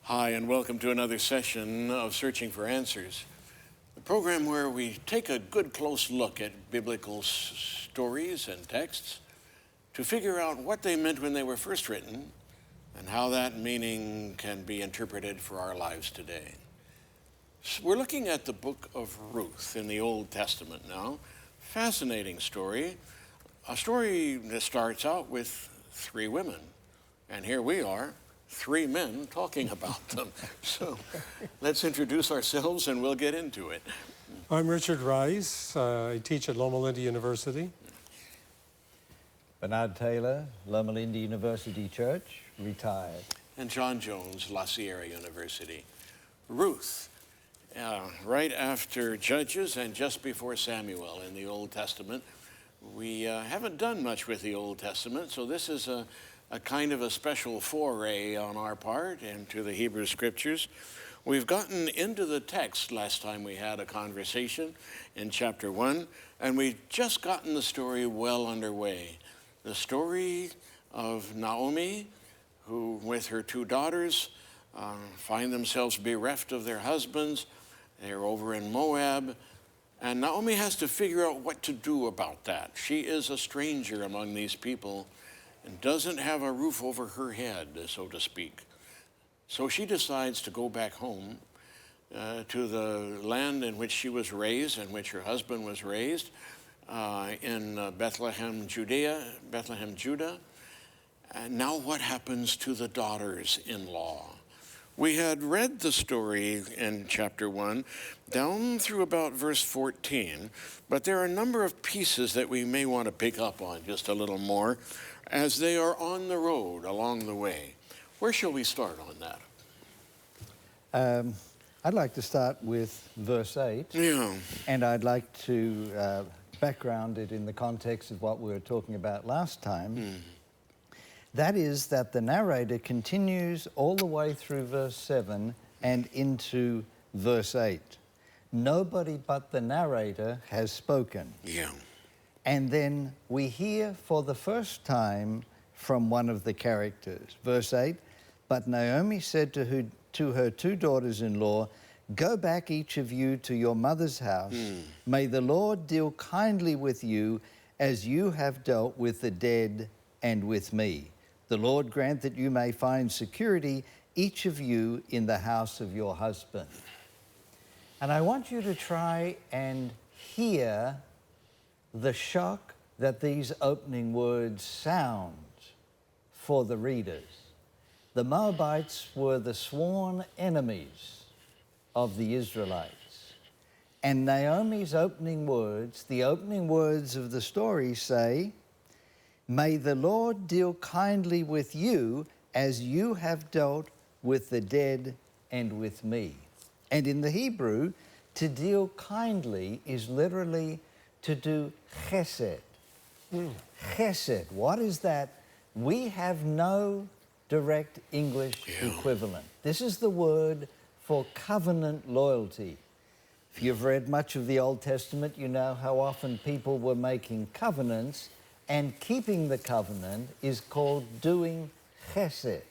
Hi, and welcome to another session of Searching for Answers, the program where we take a good close look at biblical stories and texts to figure out what they meant when they were first written and how that meaning can be interpreted for our lives today. So we're looking at the book of Ruth in the Old Testament now. Fascinating story, a story that starts out with three women, and here we are, three men talking about them. So let's introduce ourselves and we'll get into it. I'm Richard Rice. I teach at Loma Linda University. Bernard Taylor, Loma Linda University Church, retired. And John Jones, La Sierra University. Ruth, right after Judges and just before Samuel in the Old Testament. We haven't done much with the Old Testament, so this is a kind of a special foray on our part into the Hebrew Scriptures. We've gotten into the text last time we had a conversation in chapter 1, and we've just gotten the story well underway. The story of Naomi, who with her two daughters find themselves bereft of their husbands. They're over in Moab, and Naomi has to figure out what to do about that. She is a stranger among these people and doesn't have a roof over her head, so to speak. So she decides to go back home to the land in which she was raised, in which her husband was raised, in Bethlehem, Judah. And now what happens to the daughters-in-law? We had read the story in chapter 1 down through about verse 14, but there are a number of pieces that we may want to pick up on just a little more as they are on the road along the way. Where shall we start on that? I'd like to start with verse 8. Yeah. And I'd like to background it in the context of what we were talking about last time. That is that the narrator continues all the way through verse 7 and into verse 8. Nobody but the narrator has spoken. Yeah. And then we hear for the first time from one of the characters. Verse 8, but Naomi said to her two daughters-in-law, go back each of you to your mother's house. May the Lord deal kindly with you as you have dealt with the dead and with me. The Lord grant that you may find security, each of you in the house of your husband. And I want you to try and hear the shock that these opening words sound for the readers. The Moabites were the sworn enemies of the Israelites. And Naomi's opening words, the opening words of the story say, may the Lord deal kindly with you as you have dealt with the dead and with me. And in the Hebrew, to deal kindly is literally to do chesed. Chesed, what is that? We have no direct English equivalent. This is the word for covenant loyalty. If you've read much of the Old Testament, you know how often people were making covenants, and keeping the covenant is called doing chesed.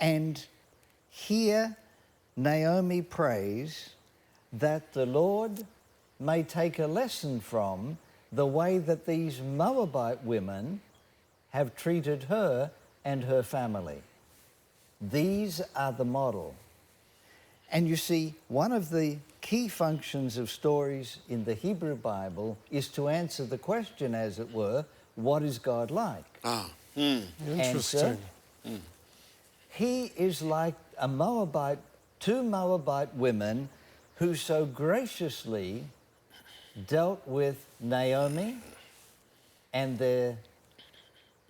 And here Naomi prays that the Lord may take a lesson from the way that these Moabite women have treated her and her family. These are the model. And you see, one of the key functions of stories in the Hebrew Bible is to answer the question, as it were, what is God like? Interesting. Answer, he is like a Moabite, two Moabite women who so graciously dealt with Naomi and their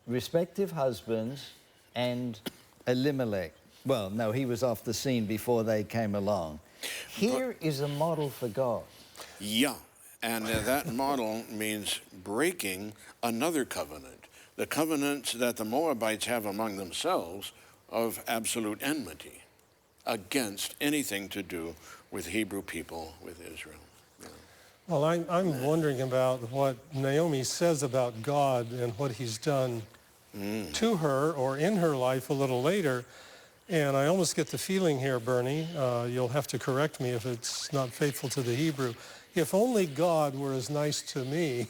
respective husbands and Elimelech. Well, no, he was off the scene before they came along. Here is a model for God. Yeah, and that model means breaking another covenant, the covenant that the Moabites have among themselves of absolute enmity against anything to do with Hebrew people, with Israel. Yeah. Well, I'm wondering about what Naomi says about God and what he's done to her or in her life a little later. And I almost get the feeling here, Bernie, you'll have to correct me if it's not faithful to the Hebrew. If only God were as nice to me,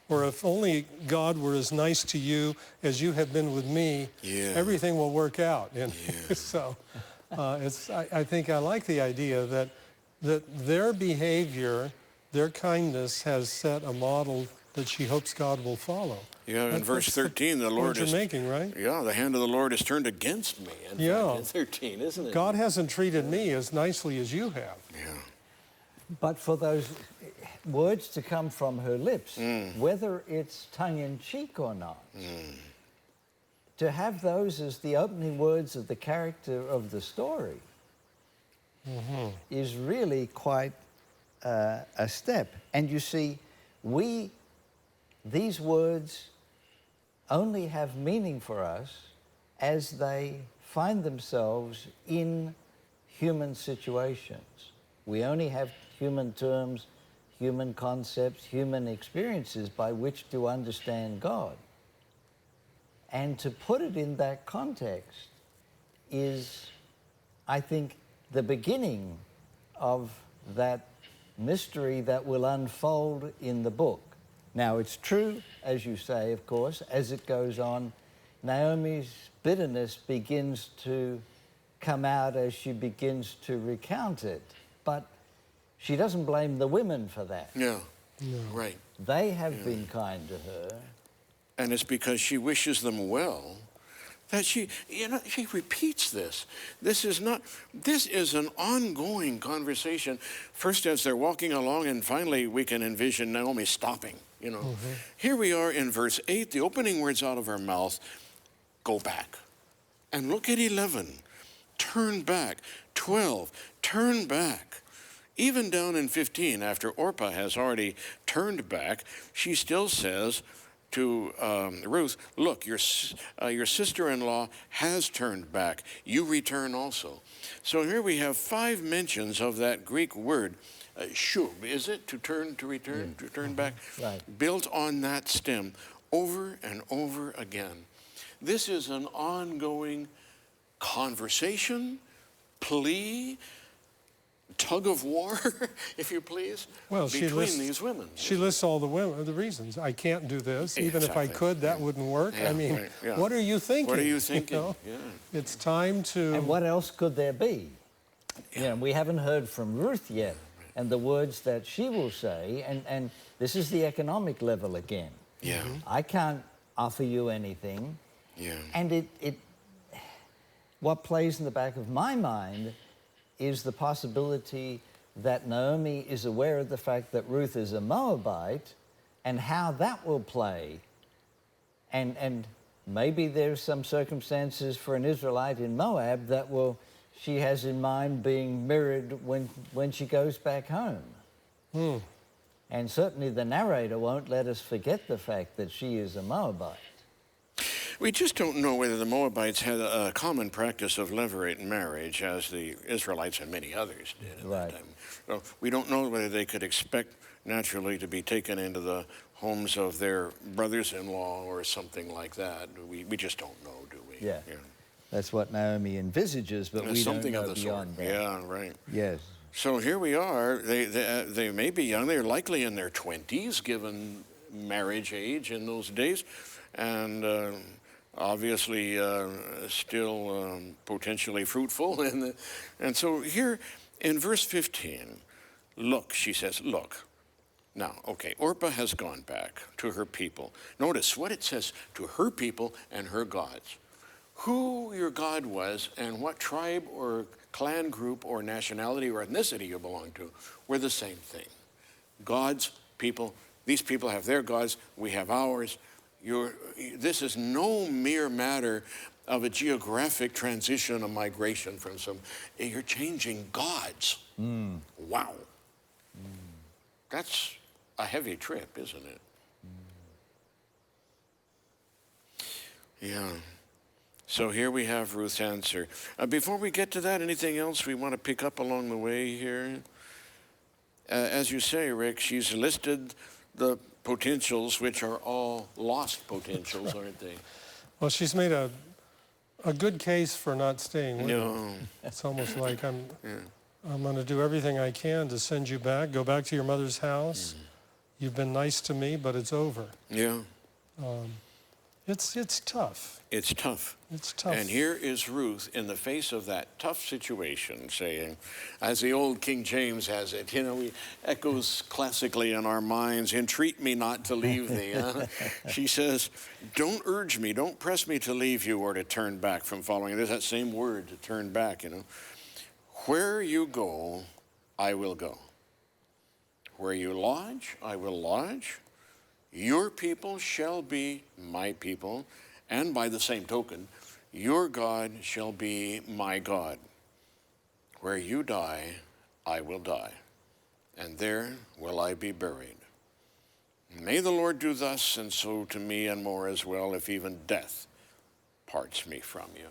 or if only God were as nice to you as you have been with me, everything will work out. And so I think I like the idea that their behavior, their kindness has set a model that she hopes God will follow. Yeah, in verse 13, the Lord is making, right? Yeah, the hand of the Lord is turned against me. In fact, in 13, isn't it? God hasn't treated me as nicely as you have. Yeah. But for those words to come from her lips, whether it's tongue-in-cheek or not, to have those as the opening words of the character of the story is really quite a step. And you see, these words only have meaning for us as they find themselves in human situations. We only have human terms, human concepts, human experiences by which to understand God. And to put it in that context is, I think, the beginning of that mystery that will unfold in the book. Now, it's true, as you say, of course, as it goes on, Naomi's bitterness begins to come out as she begins to recount it. But she doesn't blame the women for that. Yeah, right. They have been kind to her. And it's because she wishes them well that she repeats this. This is an ongoing conversation. First as they're walking along, and finally we can envision Naomi stopping, Here we are in verse 8, the opening words out of her mouth, go back. And look at 11, turn back. 12, turn back. Even down in 15, after Orpah has already turned back, she still says to Ruth, look, your sister-in-law has turned back. You return also. So here we have 5 mentions of that Greek word, shub, is it? To turn, to return, to turn back? Right. Built on that stem over and over again. This is an ongoing conversation, plea, tug of war, if you please, between these women. She lists all the reasons. I can't do this. Even if I could, that wouldn't work. Yeah, I mean, right, yeah. What are you thinking? What are you thinking? Yeah. It's time to... And what else could there be? We haven't heard from Ruth yet, and the words that she will say, and this is the economic level again. Yeah. I can't offer you anything. Yeah. And what plays in the back of my mind is the possibility that Naomi is aware of the fact that Ruth is a Moabite and how that will play. And maybe there's some circumstances for an Israelite in Moab that she has in mind being mirrored when she goes back home. And certainly the narrator won't let us forget the fact that she is a Moabite. We just don't know whether the Moabites had a common practice of levirate marriage, as the Israelites and many others did at that time. So we don't know whether they could expect naturally to be taken into the homes of their brothers-in-law or something like that. We just don't know, do we? Yeah. That's what Naomi envisages, but we don't know beyond that. Yeah, right. Yes. So here we are. They may be young. They're likely in their 20s, given marriage age in those days, and obviously still potentially fruitful. And so here in verse 15, look, she says, look. Now, okay, Orpah has gone back to her people. Notice what it says, to her people and her gods. Who your God was and what tribe or clan group or nationality or ethnicity you belong to were the same thing. God's people, these people have their gods, we have ours. This is no mere matter of a geographic transition, a migration from you're changing gods. Wow. That's a heavy trip, isn't it? Yeah. So here we have Ruth's answer. Before we get to that, anything else we want to pick up along the way here? As you say, Rick, she's listed the potentials, which are all lost potentials, aren't they? Well, she's made a a good case for not staying with her. No. It's almost like I'm going to do everything I can to send you back. Go back to your mother's house. You've been nice to me, but it's over. Yeah. It's tough. It's tough. It's tough. And here is Ruth in the face of that tough situation saying, as the old King James has it, you know, it echoes classically in our minds, entreat me not to leave thee. Huh? She says, don't urge me, don't press me to leave you or to turn back from following. There's that same word, to turn back, you know. Where you go, I will go. Where you lodge, I will lodge. Your people shall be my people, and by the same token, your God shall be my God. Where you die, I will die, and there will I be buried. May the Lord do thus and so to me and more as well, if even death parts me from you.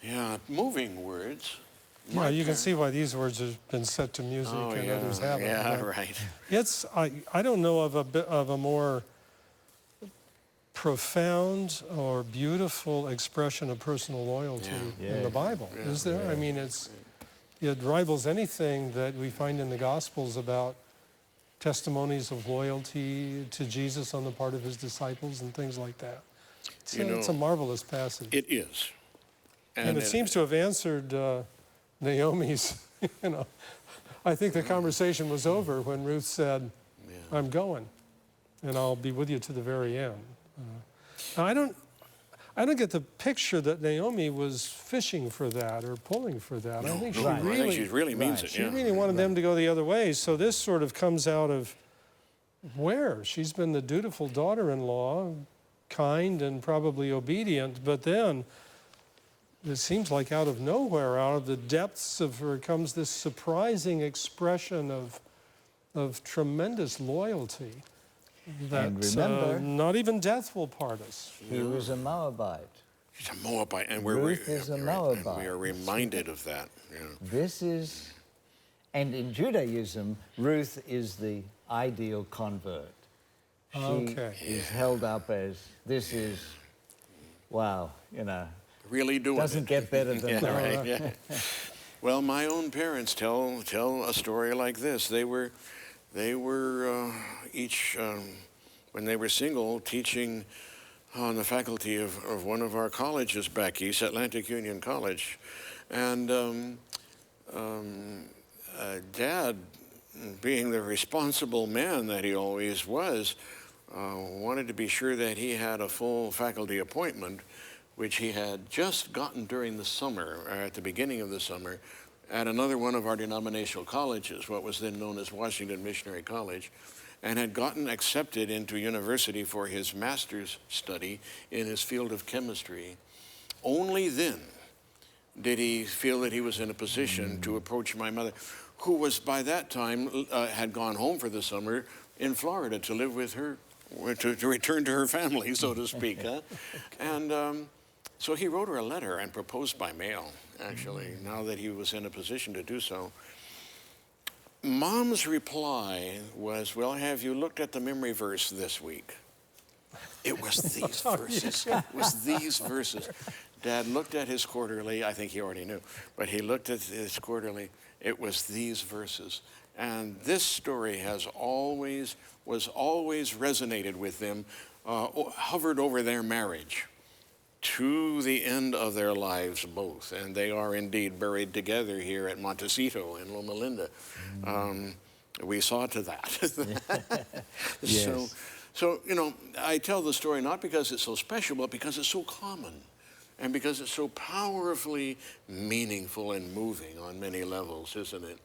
Yeah, moving words. Yeah, you can see why these words have been set to music and others haven't. Yeah, right. It's, I don't know of a more profound or beautiful expression of personal loyalty in the Bible, is there? I mean, it rivals anything that we find in the Gospels about testimonies of loyalty to Jesus on the part of his disciples and things like that. It's a marvelous passage. It is. And it seems to have answered Naomi's, you know, I think the conversation was over when Ruth said, I'm going, and I'll be with you to the very end. Now I don't get the picture that Naomi was fishing for that or pulling for that. I think she really means it. She really wanted them to go the other way. So this sort of comes out of where? She's been the dutiful daughter-in-law, kind and probably obedient, but then it seems like out of nowhere, out of the depths of her comes this surprising expression of tremendous loyalty that And remember, not even death will part us. he was a Moabite. He's a Moabite, and Ruth is a Moabite. we are reminded of that. Yeah. This is, and in Judaism, Ruth is the ideal convert. She is held up as, this is, wow, you know. Really doing Doesn't it. get better than that. Right, yeah. Well, my own parents tell a story like this. They were each, when they were single, teaching on the faculty of one of our colleges back east, Atlantic Union College. And Dad, being the responsible man that he always was, wanted to be sure that he had a full faculty appointment, which he had just gotten during the summer, or at the beginning of the summer, at another one of our denominational colleges, what was then known as Washington Missionary College, and had gotten accepted into university for his master's study in his field of chemistry. Only then did he feel that he was in a position to approach my mother, who was by that time, had gone home for the summer in Florida to live with her, to return to her family, so to speak. Huh? And so he wrote her a letter and proposed by mail, actually, now that he was in a position to do so. Mom's reply was, well, have you looked at the memory verse this week? It was these verses. It was these verses. Dad looked at his quarterly. I think he already knew, but he looked at his quarterly. It was these verses. And this story was always resonated with them, hovered over their marriage to the end of their lives both. And they are indeed buried together here at Montecito in Loma Linda. We saw to that. Yes. So, you know, I tell the story not because it's so special, but because it's so common and because it's so powerfully meaningful and moving on many levels, isn't it?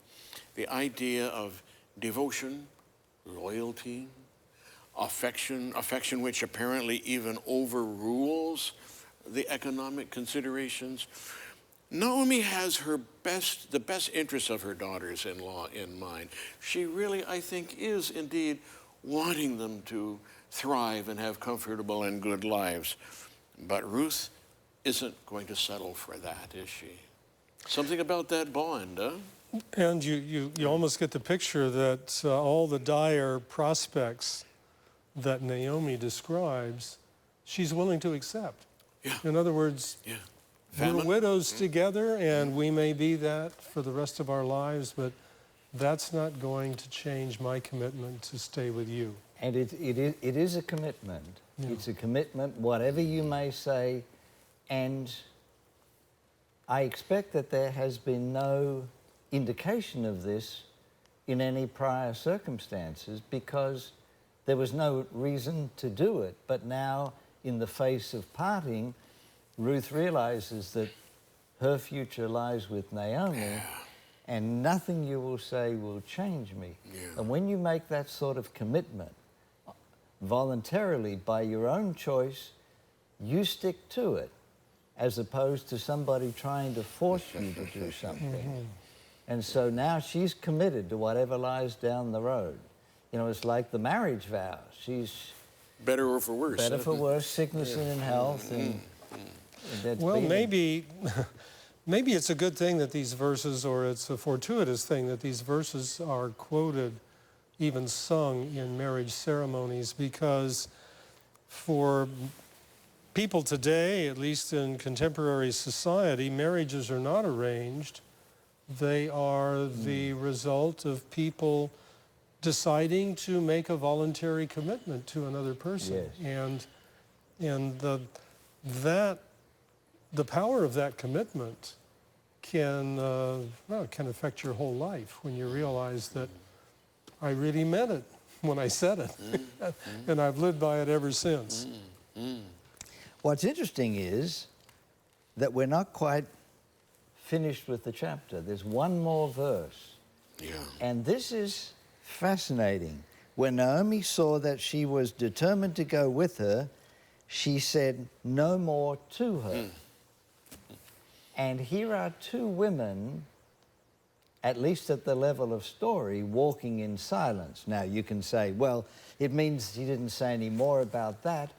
The idea of devotion, loyalty, affection which apparently even overrules the economic considerations. Naomi has the best interests of her daughters-in-law in mind. She really, I think, is indeed wanting them to thrive and have comfortable and good lives. But Ruth isn't going to settle for that, is she? Something about that bond, huh? And you almost get the picture that all the dire prospects that Naomi describes, she's willing to accept. Yeah. In other words, Yeah. we're Famine? widows together, and we may be that for the rest of our lives, but that's not going to change my commitment to stay with you. And it is a commitment. Yeah. It's a commitment, whatever you may say. And I expect that there has been no indication of this in any prior circumstances because there was no reason to do it. But now, in the face of parting, Ruth realizes that her future lies with Naomi, and nothing you will say will change me. Yeah. And when you make that sort of commitment, voluntarily, by your own choice, you stick to it, as opposed to somebody trying to force you to do something. And so now she's committed to whatever lies down the road. You know, it's like the marriage vows. She's Better or for worse. better for worse, sickness and in health. And that's Well, been- maybe it's a good thing that these verses, or it's a fortuitous thing that these verses are quoted, even sung in marriage ceremonies, because for people today, at least in contemporary society, marriages are not arranged. They are the result of people deciding to make a voluntary commitment to another person. Yes. And the power of that commitment can affect your whole life when you realize that I really meant it when I said it, and I've lived by it ever since. What's interesting is that we're not quite finished with the chapter. There's one more verse. Yeah. And this is fascinating. When Naomi saw that she was determined to go with her, she said no more to her. And here are two women, at least at the level of story, walking in silence. Now, you can say, well, it means he didn't say any more about that.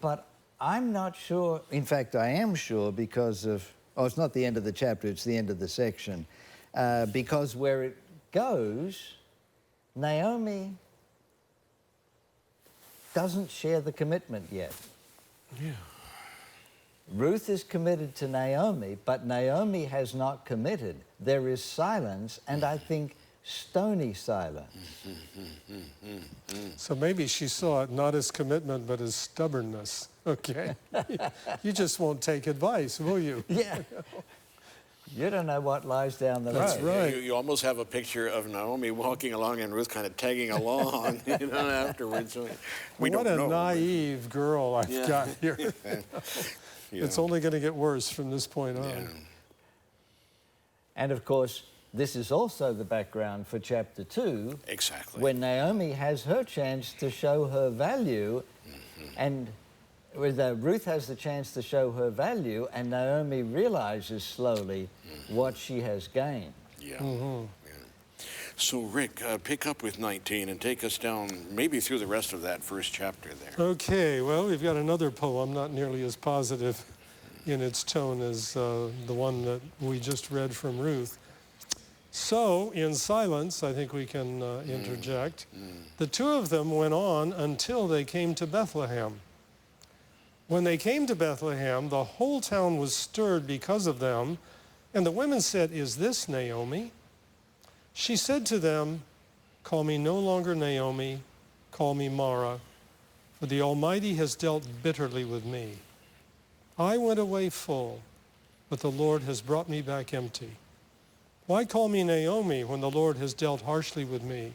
But I'm not sure. In fact, I am sure because of, it's not the end of the chapter, it's the end of the section. Because where it goes, Naomi doesn't share the commitment yet. Yeah. Ruth is committed to Naomi, but Naomi has not committed. There is silence, and I think stony silence. So maybe she saw it not as commitment, but as stubbornness. Okay. You just won't take advice, will you? Yeah. You don't know what lies down the road. That's right. You almost have a picture of Naomi walking along and Ruth kind of tagging along, afterwards. We What don't a know. naive girl I've Yeah. got here. Yeah. It's only going to get worse from this point on. Yeah. And of course, this is also the background for chapter 2, Exactly. when Naomi has her chance to show her value, and Ruth has the chance to show her value, and Naomi realizes slowly what she has gained. Yeah. Yeah. So, Rick, pick up with 19 and take us down maybe through the rest of that first chapter there. Okay, well, we've got another poem, not nearly as positive in its tone as the one that we just read from Ruth. So, in silence, I think we can interject. The two of them went on until they came to Bethlehem. When they came to Bethlehem, the whole town was stirred because of them, and the women said, "Is this Naomi?" She said to them, "Call me no longer Naomi, call me Mara, for the Almighty has dealt bitterly with me. I went away full, but the Lord has brought me back empty. Why call me Naomi when the Lord has dealt harshly with me,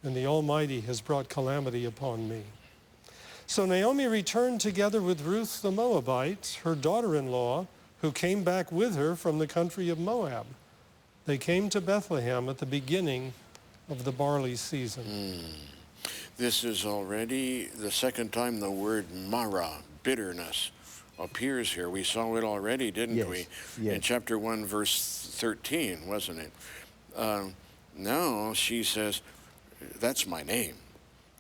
and the Almighty has brought calamity upon me?" So Naomi returned together with Ruth the Moabite, her daughter-in-law, who came back with her from the country of Moab. They came to Bethlehem at the beginning of the barley season. This is already the second time the word Mara, bitterness, appears here. We saw it already, didn't Yes, we? yes. In chapter 1, verse 13, wasn't it? Now she says, "That's my name.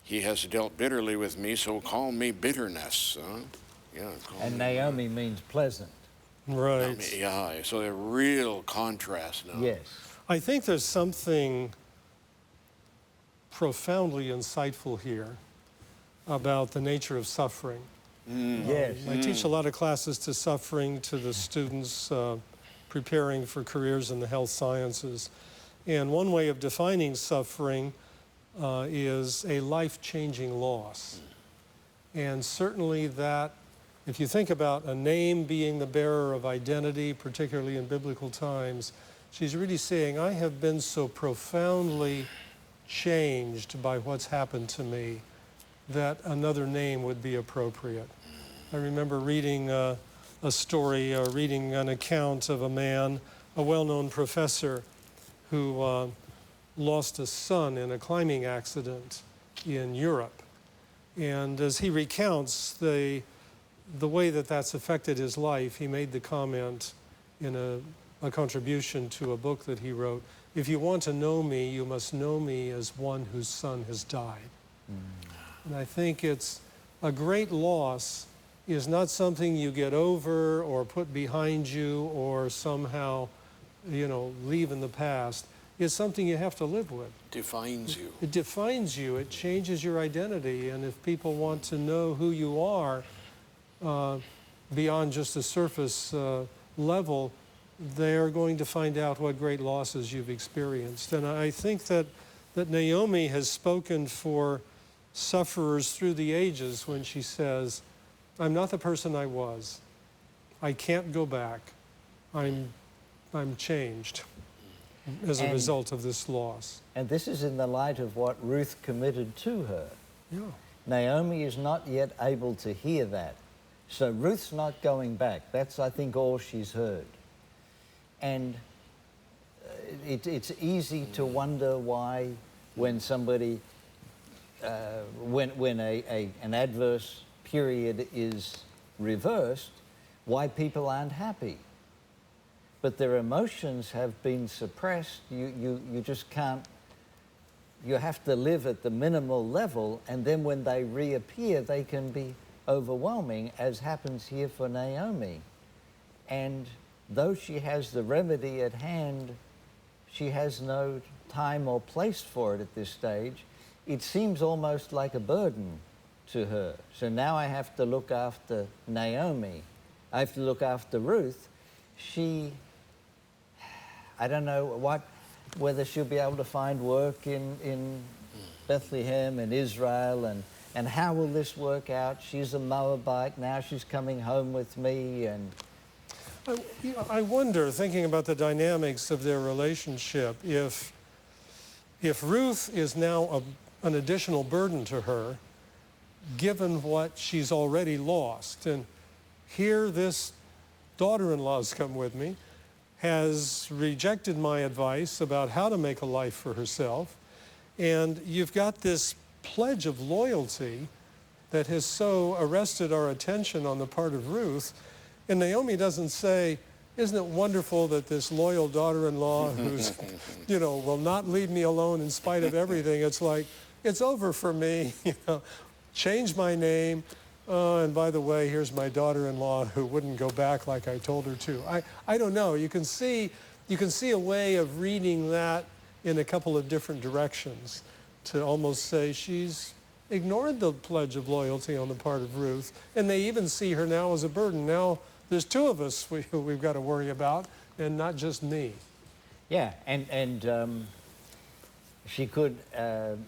He has dealt bitterly with me, so call me bitterness." Yeah, call And me Naomi means pleasant. Right. Yeah, so a real contrast now. Yes. I think there's something profoundly insightful here about the nature of suffering. Yes. I teach a lot of classes to suffering, to the students preparing for careers in the health sciences. And one way of defining suffering is a life-changing loss. And certainly that, if you think about a name being the bearer of identity, particularly in biblical times, she's really saying, I have been so profoundly changed by what's happened to me that another name would be appropriate. I remember reading a story, reading an account of a man, a well-known professor, who lost a son in a climbing accident in Europe. And as he recounts the way that that's affected his life, he made the comment in a contribution to a book that he wrote, if you want to know me, you must know me as one whose son has died. And I think it's a great loss is not something you get over or put behind you or somehow, leave in the past. It's something you have to live with. Defines you. It defines you. It changes your identity. And if people want to know who you are beyond just the surface level, they're going to find out what great losses you've experienced. And I think that Naomi has spoken for sufferers through the ages when she says, I'm not the person I was. I can't go back. I'm changed as a result of this loss. And this is in the light of what Ruth committed to her. Yeah. Naomi is not yet able to hear that. So Ruth's not going back. That's, I think, all she's heard. And it's easy to wonder why when somebody, when an adverse period is reversed, why people aren't happy. But their emotions have been suppressed. You just can't, you have to live at the minimal level, and then when they reappear, they can be overwhelming, as happens here for Naomi. And though she has the remedy at hand, she has no time or place for it at this stage. It seems almost like a burden to her. So now I have to look after Naomi. I have to look after Ruth. I don't know whether she'll be able to find work in Bethlehem and Israel, and how will this work out? She's a Moabite, now she's coming home with me, and... I wonder, thinking about the dynamics of their relationship, if Ruth is now an additional burden to her, given what she's already lost. And here this daughter-in-law's come with me, has rejected my advice about how to make a life for herself, and you've got this pledge of loyalty that has so arrested our attention on the part of Ruth. And Naomi doesn't say, isn't it wonderful that this loyal daughter-in-law who's, will not leave me alone in spite of everything. It's like, it's over for me, change my name. And by the way, here's my daughter-in-law who wouldn't go back like I told her to. I don't know. You can see a way of reading that in a couple of different directions to almost say she's ignored the pledge of loyalty on the part of Ruth, and they even see her now as a burden. Now there's two of us we've got to worry about, and not just me. Yeah, and she could,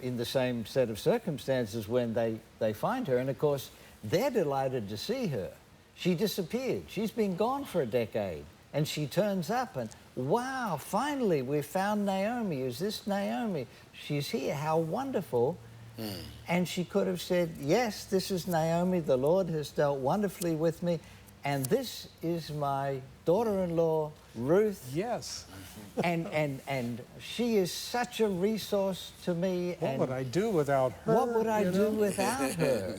in the same set of circumstances when they find her, and of course, they're delighted to see her. She disappeared. She's been gone for a decade, and she turns up, and wow, finally we found Naomi. Is this Naomi? She's here. How wonderful. And she could have said, yes, this is Naomi. The Lord has dealt wonderfully with me. And this is my daughter-in-law, Ruth. Yes. and she is such a resource to me. What would I do without her? What would I do without her?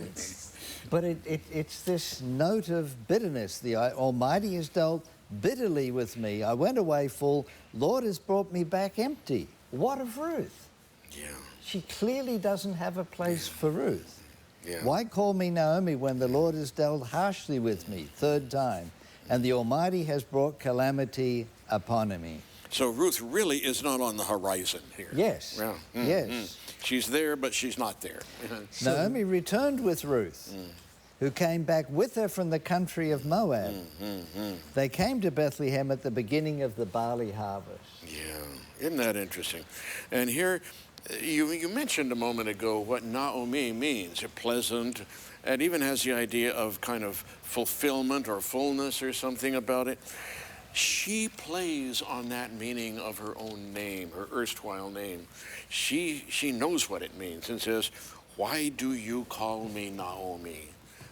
But it's this note of bitterness. The Almighty has dealt bitterly with me. I went away full. Lord has brought me back empty. What of Ruth? Yeah. She clearly doesn't have a place for Ruth. Yeah. Why call me Naomi when the Lord has dealt harshly with me? Third time. And the Almighty has brought calamity upon me. So Ruth really is not on the horizon here. Yes. Yeah. Yes. She's there, but she's not there. Naomi returned with Ruth. who came back with her from the country of Moab. They came to Bethlehem at the beginning of the barley harvest. Yeah, isn't that interesting? And here, you mentioned a moment ago what Naomi means, a pleasant, and even has the idea of kind of fulfillment or fullness or something about it. She plays on that meaning of her own name, her erstwhile name. She knows what it means and says, "Why do you call me Naomi?"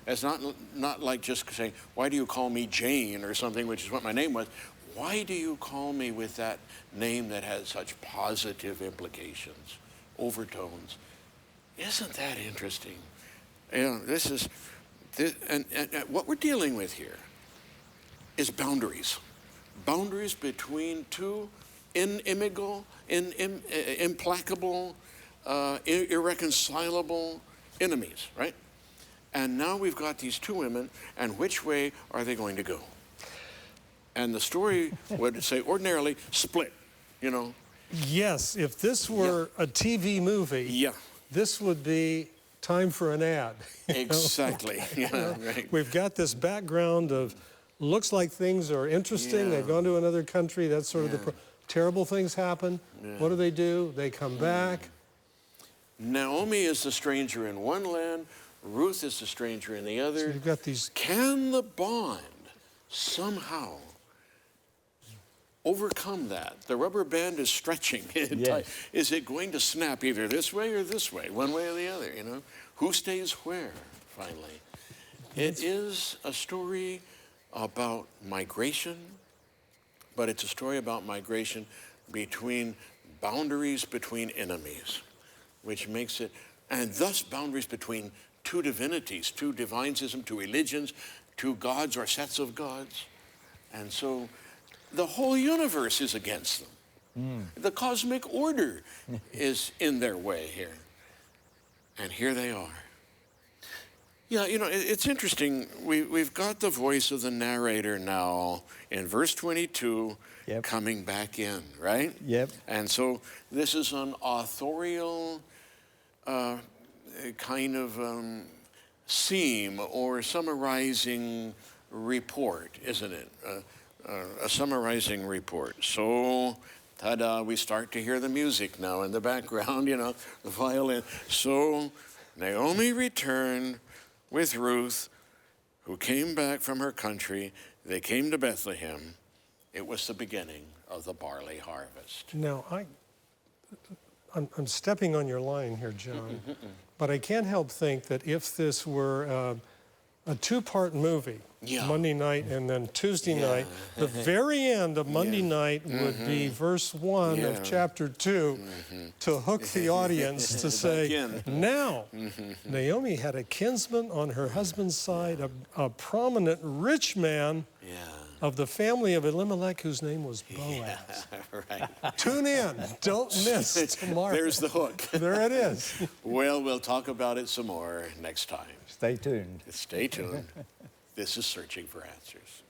It's not like just saying, "Why do you call me Jane?" or something, which is what my name was. Why do you call me with that name that has such positive implications, overtones? Isn't that interesting? You know, and what we're dealing with here is boundaries. Boundaries between two inimical, implacable, irreconcilable enemies, right? And now we've got these two women, and which way are they going to go? And the story would say ordinarily split, you know. Yes, if this were a TV movie, Yeah. this would be time for an ad. you know? Exactly. Yeah, right. We've got this background of looks like things are interesting. Yeah. They've gone to another country. That's sort of the terrible things happen. Yeah. What do? They come back. Naomi is the stranger in one land. Ruth is the stranger in the other. So you've got these. Can the bond somehow overcome that? The rubber band is stretching. Yes. Is it going to snap either this way or this way, one way or the other, you know? Who stays where, finally? It is a story about migration, but it's a story about migration between boundaries between enemies, which makes it, and thus boundaries between two divinities, two divinesism, two religions, two gods or sets of gods. And so the whole universe is against them. The cosmic order is in their way here. And here they are. Yeah, you know, it's interesting. We've got the voice of the narrator now in verse 22 coming back in, right? Yep. And so this is an authorial kind of seam or summarizing report, isn't it? A summarizing report. So, ta-da, we start to hear the music now in the background, you know, the violin. So Naomi returned with Ruth, who came back from her country. They came to Bethlehem. It was the beginning of the barley harvest. Now, I'm stepping on your line here, John, but I can't help think that if this were a two-part movie, Monday night and then Tuesday night, the very end of Monday night would be verse 1 of chapter 2 to hook the audience to say, now, Naomi had a kinsman on her husband's side, a prominent rich man of the family of Elimelech, whose name was Boaz. Right. Tune in. Don't miss tomorrow. There's the hook. There it is. Well, we'll talk about it some more next time. Stay tuned. Stay tuned. This is Searching for Answers.